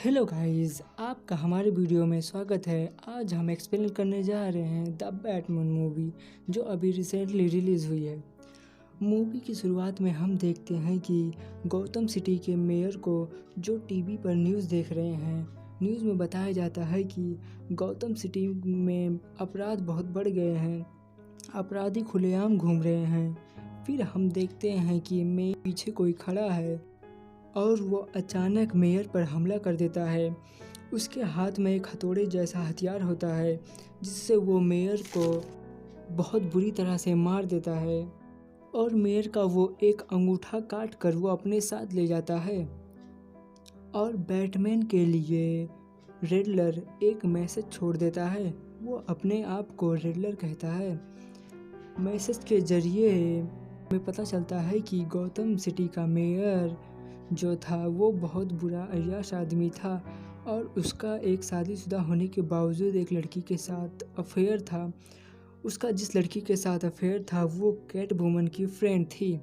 Hello guys, आपका हमारे video में स्वागत है। आज हम एक्सप्लेन करने जा रहे हैं द बैटमैन मूवी जो अभी रिसेंटली रिलीज़ हुई है। मूवी की शुरुआत में हम देखते हैं कि गौतम सिटी के मेयर को जो टीवी पर न्यूज़ देख रहे हैं। न्यूज़ में बताया जाता है कि गौतम सिटी में अपराध बहुत बढ़ गए हैं, अपराधी खुलेआम घूम रहे हैं। फिर हम देखते हैं कि मेयर पीछे कोई खड़ा है और वो अचानक मेयर पर हमला कर देता है। उसके हाथ में एक हथौड़े जैसा हथियार होता है जिससे वो मेयर को बहुत बुरी तरह से मार देता है और मेयर का वो एक अंगूठा काट कर वो अपने साथ ले जाता है। और बैटमैन के लिए रिडलर एक मैसेज छोड़ देता है। वो अपने आप को रिडलर कहता है। मैसेज के जरिए हमें पता चलता है कि गौतम सिटी का मेयर जो था वो बहुत बुरा अय्याश आदमी था और उसका एक शादीशुदा होने के बावजूद एक लड़की के साथ अफेयर था। उसका जिस लड़की के साथ अफेयर था वो कैटवुमन की फ्रेंड थी।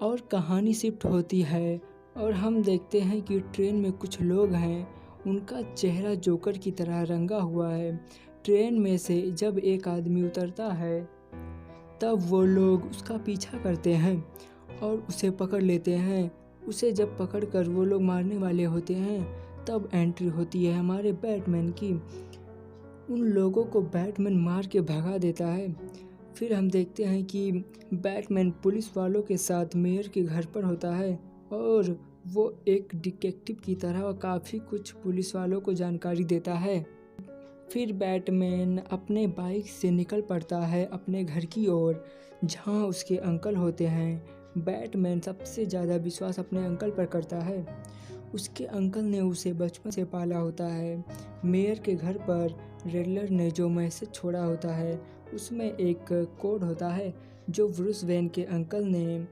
और कहानी शिफ्ट होती है और हम देखते हैं कि ट्रेन में कुछ लोग हैं, उनका चेहरा जोकर की तरह रंगा हुआ है। ट्रेन में से जब एक आदमी उतरता है तब वो लोग उसका पीछा करते हैं और उसे पकड़ लेते हैं। उसे जब पकड़कर वो लोग मारने वाले होते हैं तब एंट्री होती है हमारे बैटमैन की। उन लोगों को बैटमैन मार के भगा देता है। फिर हम देखते हैं कि बैटमैन पुलिस वालों के साथ मेयर के घर पर होता है और वो एक डिटेक्टिव की तरह काफ़ी कुछ पुलिस वालों को जानकारी देता है। फिर बैटमैन अपने बाइक से निकल पड़ता है अपने घर की ओर जहाँ उसके अंकल होते हैं। बैटमैन सबसे ज़्यादा विश्वास अपने अंकल पर करता है। उसके अंकल ने उसे बचपन से पाला होता है। मेयर के घर पर रिडलर ने जो मैसेज छोड़ा होता है उसमें एक कोड होता है जो ब्रूस वेन के अंकल ने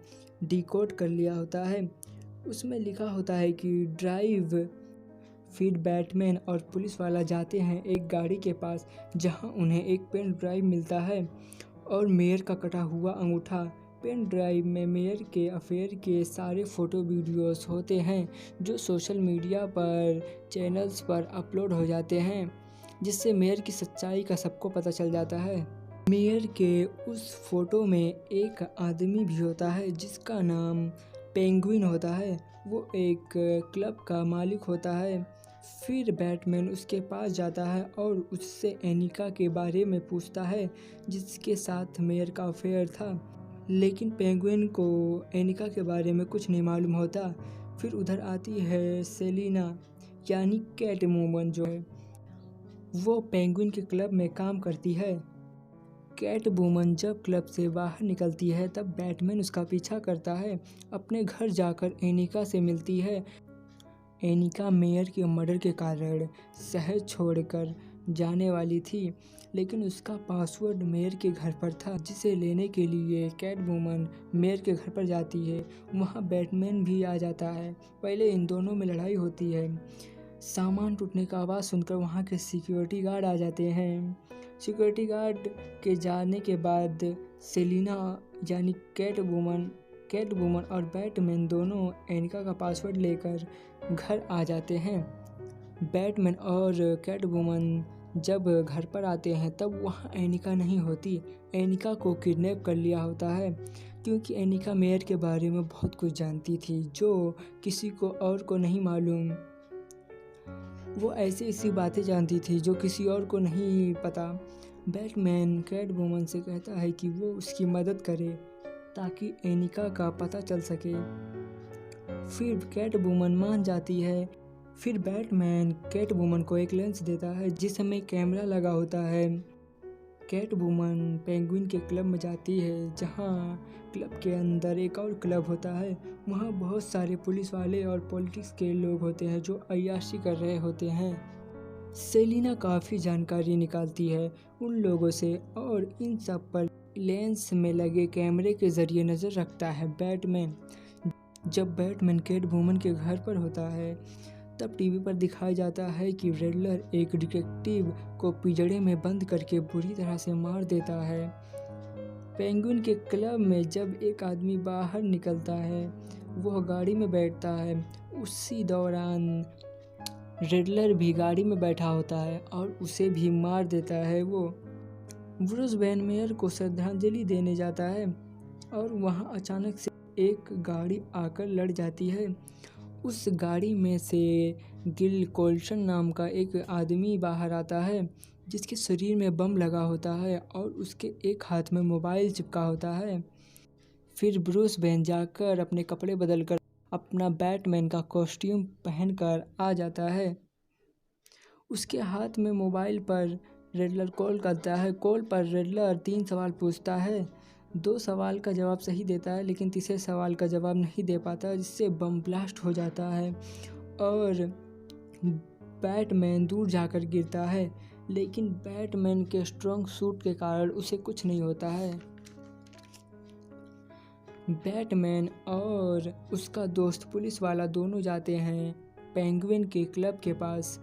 डिकोड कर लिया होता है। उसमें लिखा होता है कि ड्राइव। फिर बैटमैन और पुलिस वाला जाते हैं एक गाड़ी के पास जहां उन्हें एक पेन ड्राइव मिलता है और मेयर का कटा हुआ अंगूठा। पेन ड्राइव में मेयर के अफेयर के सारे फ़ोटो वीडियोस होते हैं जो सोशल मीडिया पर चैनल्स पर अपलोड हो जाते हैं, जिससे मेयर की सच्चाई का सबको पता चल जाता है। मेयर के उस फोटो में एक आदमी भी होता है जिसका नाम पेंगुइन होता है। वो एक क्लब का मालिक होता है। फिर बैटमैन उसके पास जाता है और उससे एनिका के बारे में पूछता है जिसके साथ मेयर का अफेयर था, लेकिन पेंगुइन को एनिका के बारे में कुछ नहीं मालूम होता। फिर उधर आती है सेलिना यानी कैटवुमन जो है, वो पेंगुइन के क्लब में काम करती है। कैटवुमन जब क्लब से बाहर निकलती है तब बैटमैन उसका पीछा करता है। अपने घर जाकर एनिका से मिलती है। एनिका मेयर के मर्डर के कारण शहर छोड़कर जाने वाली थी, लेकिन उसका पासवर्ड मेयर के घर पर था, जिसे लेने के लिए कैटवुमन मेयर के घर पर जाती है। वहाँ बैटमैन भी आ जाता है। पहले इन दोनों में लड़ाई होती है। सामान टूटने का आवाज़ सुनकर वहाँ के सिक्योरिटी गार्ड आ जाते हैं। सिक्योरिटी गार्ड के जाने के बाद सेलिना यानी कैटवुमन और बैटमैन दोनों एनिका का पासवर्ड लेकर घर आ जाते हैं। बैटमैन और कैटवुमन जब घर पर आते हैं तब वहाँ एनिका नहीं होती। एनिका को किडनैप कर लिया होता है क्योंकि एनिका मेयर के बारे में बहुत कुछ जानती थी जो किसी को और को नहीं मालूम। वो ऐसी बातें जानती थी जो किसी और को नहीं पता। बैटमैन कैटवुमन से कहता है कि वो उसकी मदद करे ताकि एनिका का पता चल सके। फिर कैटवुमन मान जाती है। फिर बैटमैन कैटवुमन को एक लेंस देता है जिसमें कैमरा लगा होता है। कैटवुमन पेंगुइन के क्लब में जाती है जहां क्लब के अंदर एक और क्लब होता है। वहां बहुत सारे पुलिस वाले और पॉलिटिक्स के लोग होते हैं जो अय्याशी कर रहे होते हैं। सेलिना काफ़ी जानकारी निकालती है उन लोगों से और इन सब पर लेंस में लगे कैमरे के ज़रिए नज़र रखता है बैटमैन। जब बैटमैन कैटवुमन के घर पर होता है तब टीवी पर दिखाया जाता है कि रिडलर एक डिटेक्टिव को पिंजड़े में बंद करके बुरी तरह से मार देता है। पेंगुइन के क्लब में जब एक आदमी बाहर निकलता है, वह गाड़ी में बैठता है। उसी दौरान रेडलर भी गाड़ी में बैठा होता है और उसे भी मार देता है वो। ब्रूस वेन मेयर को श्रद्धांजलि देने जाता है और वहाँ अचानक से एक गाड़ी आकर लड़ जाती है। उस गाड़ी में से गिल कोल्सन नाम का एक आदमी बाहर आता है जिसके शरीर में बम लगा होता है और उसके एक हाथ में मोबाइल चिपका होता है। फिर ब्रूस वेन जाकर अपने कपड़े बदलकर अपना बैटमैन का कॉस्ट्यूम पहनकर आ जाता है। उसके हाथ में मोबाइल पर रेडलर कॉल करता है। कॉल पर रेडलर 3 सवाल पूछता है। 2 सवाल का जवाब सही देता है लेकिन तीसरे सवाल का जवाब नहीं दे पाता, जिससे बम ब्लास्ट हो जाता है और बैटमैन दूर जाकर गिरता है। लेकिन बैटमैन के स्ट्रॉन्ग सूट के कारण उसे कुछ नहीं होता है। बैटमैन और उसका दोस्त पुलिस वाला दोनों जाते हैं पेंगुइन के क्लब के पास।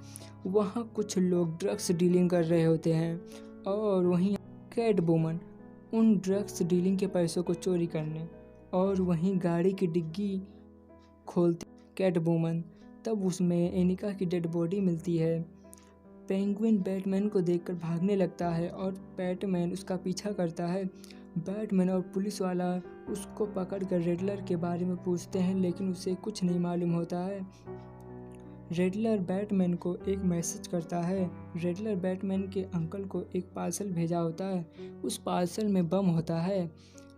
वहाँ कुछ लोग ड्रग्स डीलिंग कर रहे होते हैं और वहीं कैटवुमन उन ड्रग्स डीलिंग के पैसों को चोरी करने और वहीं गाड़ी की डिग्गी खोलती कैटवुमन। तब उसमें एनिका की डेड बॉडी मिलती है। पेंगुइन बैटमैन को देखकर भागने लगता है और बैटमैन उसका पीछा करता है। बैटमैन और पुलिस वाला उसको पकड़कर रेडलर के बारे में पूछते हैं लेकिन उसे कुछ नहीं मालूम होता है। रेडलर बैटमैन को एक मैसेज करता है। रेडलर बैटमैन के अंकल को एक पार्सल भेजा होता है। उस पार्सल में बम होता है।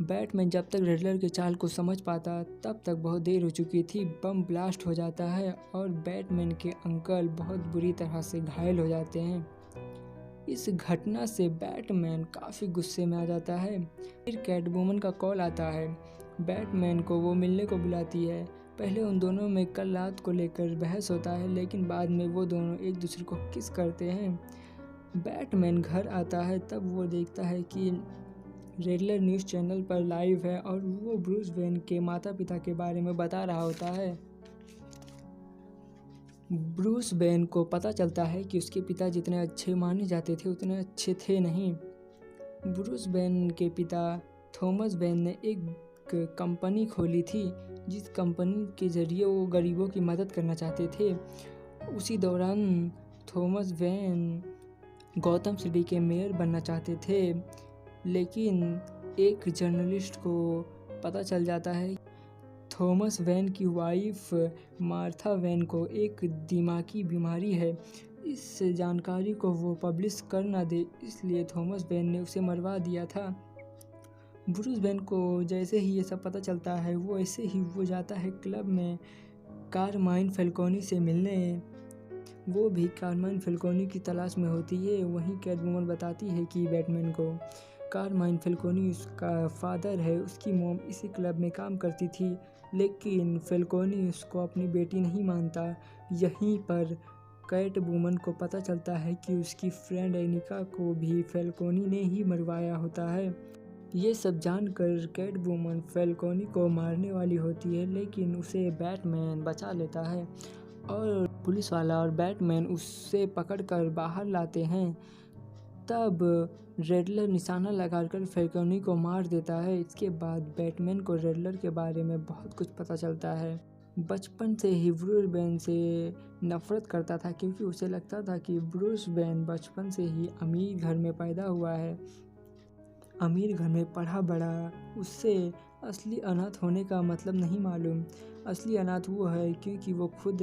बैटमैन जब तक रेडलर के चाल को समझ पाता तब तक बहुत देर हो चुकी थी। बम ब्लास्ट हो जाता है और बैटमैन के अंकल बहुत बुरी तरह से घायल हो जाते हैं। इस घटना से बैटमैन काफ़ी गुस्से में आ जाता है। फिर कैटवुमन का कॉल आता है। बैटमैन को वो मिलने को बुलाती है। पहले उन दोनों में कल रात को लेकर बहस होता है लेकिन बाद में वो दोनों एक दूसरे को किस करते हैं। बैटमैन घर आता है तब वो देखता है कि रेडलर न्यूज़ चैनल पर लाइव है और वो ब्रूस वेन के माता पिता के बारे में बता रहा होता है। ब्रूस वेन को पता चलता है कि उसके पिता जितने अच्छे माने जाते थे उतने अच्छे थे नहीं। ब्रूस वेन के पिता थॉमस वेन ने एक कंपनी खोली थी जिस कंपनी के ज़रिए वो गरीबों की मदद करना चाहते थे। उसी दौरान थॉमस वेन गौतम सिटी के मेयर बनना चाहते थे लेकिन एक जर्नलिस्ट को पता चल जाता है थॉमस वेन की वाइफ मार्था वेन को एक दिमागी बीमारी है। इस जानकारी को वो पब्लिश कर ना दे इसलिए थॉमस वेन ने उसे मरवा दिया था। ब्रूस वेन को जैसे ही ये सब पता चलता है वो ऐसे ही वो जाता है क्लब में कारमाइन फैल्कोनी से मिलने। वो भी कारमाइन फैल्कोनी की तलाश में होती है। वहीं कैटवुमन बताती है कि बैटमैन को कारमाइन फैल्कोनी उसका फादर है। उसकी मॉम इसी क्लब में काम करती थी लेकिन फैल्कोनी उसको अपनी बेटी नहीं मानता। यहीं पर कैटवुमन को पता चलता है कि उसकी फ्रेंड एनिका को भी फैल्कोनी ने ही मरवाया होता है। ये सब जानकर कैटवुमन फैल्कोनी को मारने वाली होती है लेकिन उसे बैटमैन बचा लेता है और पुलिस वाला और बैटमैन उससे पकड़कर बाहर लाते हैं। तब रेडलर निशाना लगाकर फैल्कोनी को मार देता है। इसके बाद बैटमैन को रेडलर के बारे में बहुत कुछ पता चलता है। बचपन से ही ब्रूस वेन से नफरत करता था क्योंकि उसे लगता था कि ब्रूस वेन बचपन से ही अमीर घर में पैदा हुआ है, अमीर घर में पढ़ा बड़ा। उससे असली अनाथ होने का मतलब नहीं मालूम। असली अनाथ वो है क्योंकि वो खुद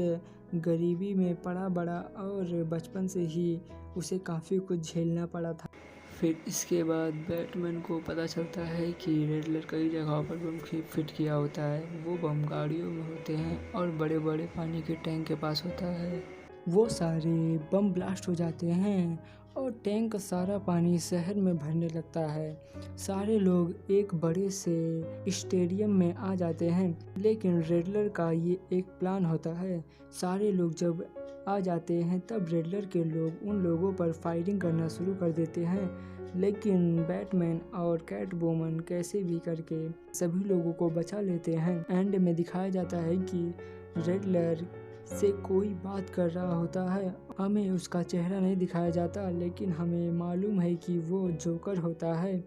गरीबी में पड़ा बड़ा और बचपन से ही उसे काफ़ी कुछ झेलना पड़ा था। फिर इसके बाद बैटमैन को पता चलता है कि रेडलर कई जगहों पर बम फिट किया होता है। वो बम गाड़ियों में होते हैं और बड़े बड़े पानी के टैंक के पास होता है। वो सारे बम ब्लास्ट हो जाते हैं और टैंक का सारा पानी शहर में भरने लगता है। सारे लोग एक बड़े से स्टेडियम में आ जाते हैं लेकिन रेडलर का ये एक प्लान होता है। सारे लोग जब आ जाते हैं तब रेडलर के लोग उन लोगों पर फायरिंग करना शुरू कर देते हैं लेकिन बैटमैन और कैटवुमन कैसे भी करके सभी लोगों को बचा लेते हैं। एंड में दिखाया जाता है कि रेडलर से कोई बात कर रहा होता है। हमें उसका चेहरा नहीं दिखाया जाता लेकिन हमें मालूम है कि वो जोकर होता है।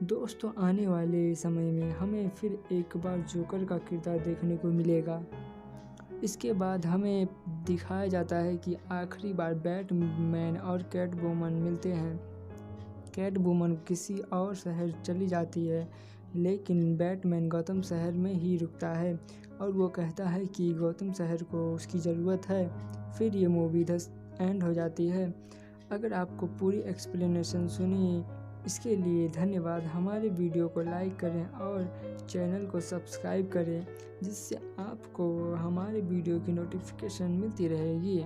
दोस्तों आने वाले समय में हमें फिर एक बार जोकर का किरदार देखने को मिलेगा। इसके बाद हमें दिखाया जाता है कि आखिरी बार बैटमैन और कैटवुमन मिलते हैं। कैटवुमन किसी और शहर चली जाती है, लेकिन बैटमैन गौतम शहर में ही रुकता है और वो कहता है कि गौतम शहर को उसकी ज़रूरत है। फिर ये मूवी थस एंड हो जाती है। अगर आपको पूरी एक्सप्लेनेशन सुनी, इसके लिए धन्यवाद। हमारे वीडियो को लाइक करें और चैनल को सब्सक्राइब करें, जिससे आपको हमारे वीडियो की नोटिफिकेशन मिलती रहेगी।